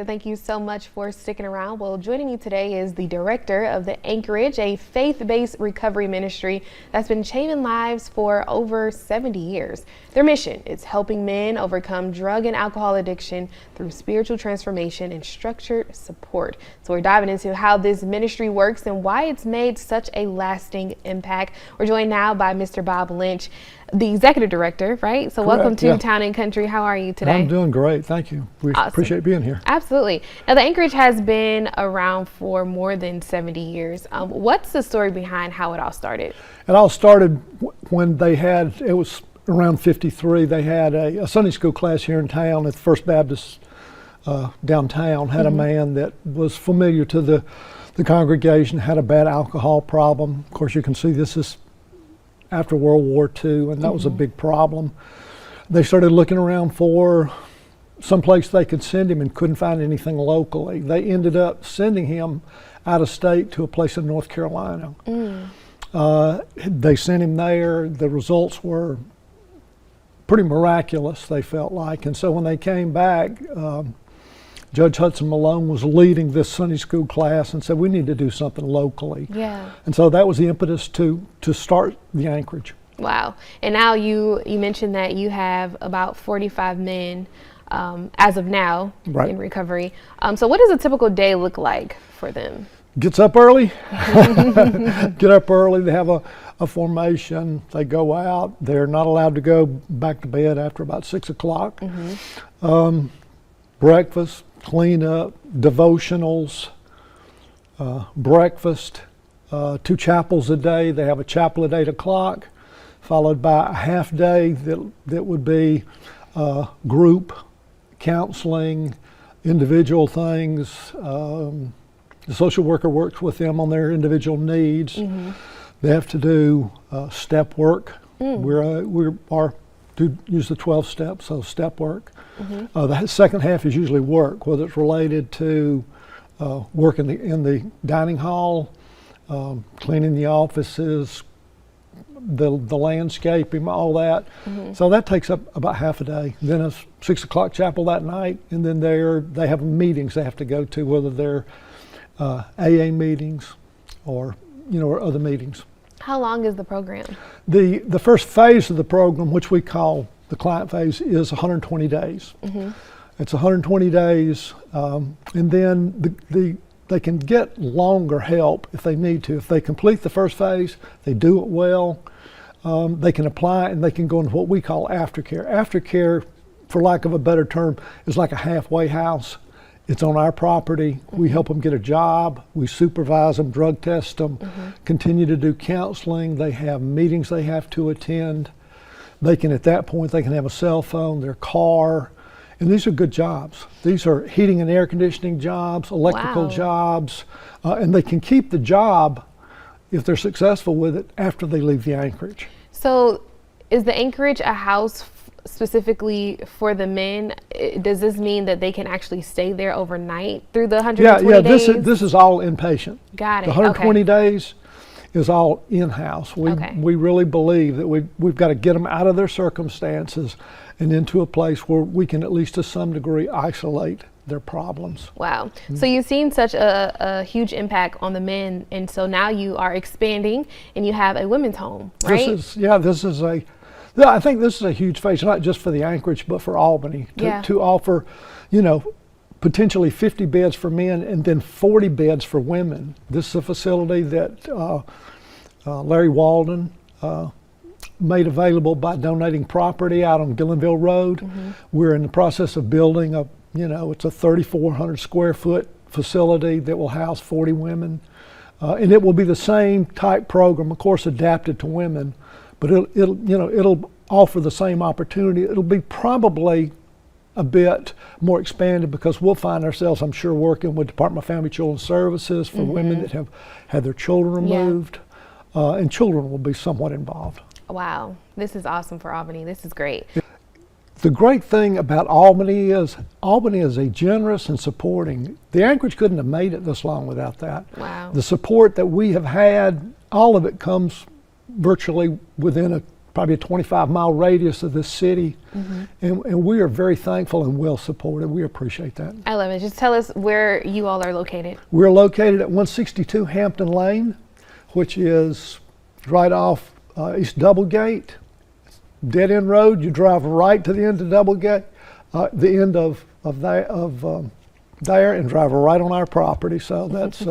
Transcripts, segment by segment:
Thank you so much for sticking around. Well, joining me today is the director of the Anchorage, a faith-based recovery ministry that's been changing lives for over 70 years. Their mission is helping men overcome drug and alcohol addiction through spiritual transformation and structured support. So we're diving into how this ministry works and why it's made such a lasting impact. We're joined now by Mr. Bob Lynch, the executive director, right? So Correct, welcome to yeah. Town and Country. How are you today? I'm doing great, thank you. We appreciate being here. Absolutely. Now, the Anchorage has been around for more than 70 years. What's the story behind how it all started? It all started when it was around 53, they had a Sunday school class here in town at the First Baptist downtown, had a man that was familiar to the congregation, had a bad alcohol problem. Of course, you can see this is after World War II, and that was a big problem. They started looking around for some place they could send him and couldn't find anything locally. They ended up sending him out of state to a place in North Carolina. They sent him there. The results were pretty miraculous, they felt like. And so when they came back, Judge Hudson Malone was leading this Sunday school class and said, we need to do something locally. Yeah. And so that was the impetus to start the Anchorage. Wow. And now you mentioned that you have about 45 men as of now in recovery. So what does a typical day look like for them? Gets up early, get up early, they have a formation, they go out, they're not allowed to go back to bed after about 6 o'clock. Breakfast, cleanup, devotionals, breakfast, 2 chapels a day. They have a chapel at 8 o'clock, followed by a half day that would be group counseling, individual things. The social worker works with them on their individual needs. They have to do step work. We do use the 12 steps, so step work. The second half is usually work, whether it's related to work in the dining hall, cleaning the offices, the landscaping, all that. So that takes up about half a day. Then it's 6 o'clock chapel that night, and then they have meetings they have to go to, whether they're AA meetings or other meetings. How long is the program? The first phase of the program, which we call the client phase, is 120 days. It's 120 days, and then they can get longer help if they need to. If they complete the first phase, they do it well, they can apply and they can go into what we call aftercare. Aftercare, for lack of a better term, is like a halfway house. It's on our property. We help them get a job. We supervise them, drug test them, continue to do counseling. They have meetings they have to attend. At that point, they can have a cell phone, their car, and these are good jobs. These are heating and air conditioning jobs, electrical jobs, and they can keep the job if they're successful with it after they leave the Anchorage. So is the Anchorage a house specifically for the men? Does this mean that they can actually stay there overnight through the 120 days? This is all inpatient. Got it. The 120 days is all in-house. We really believe that we've got to get them out of their circumstances and into a place where we can, at least to some degree, isolate their problems. Wow. So you've seen such a huge impact on the men, and so now you are expanding and you have a women's home, right? I think this is a huge phase, not just for the Anchorage, but for Albany, to offer, potentially 50 beds for men and then 40 beds for women. This is a facility that Larry Walden made available by donating property out on Gillenville Road. We're in the process of building it's a 3,400 square foot facility that will house 40 women. And it will be the same type program, of course, adapted to women, but it'll offer the same opportunity. It'll be probably a bit more expanded because we'll find ourselves, I'm sure, working with Department of Family Children Services for women that have had their children removed, and children will be somewhat involved. Wow, this is awesome for Albany. This is great. The great thing about Albany is a generous and supporting. The Anchorage couldn't have made it this long without that. Wow. The support that we have had, all of it comes virtually within a probably a 25-mile radius of this city, and we are very thankful and well supported. We appreciate that. I love it. Just tell us where you all are located. We're located at 162 Hampton Lane, which is right off East Doublegate. Dead end road. You drive right to the end of Doublegate, the end of there, and drive right on our property. So that's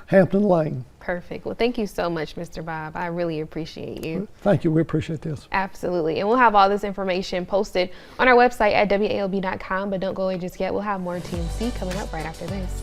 Hampton Lane. Perfect. Well, thank you so much, Mr. Bob. I really appreciate you. Thank you. We appreciate this. Absolutely. And we'll have all this information posted on our website at WALB.com, but don't go away just yet. We'll have more TMC coming up right after this.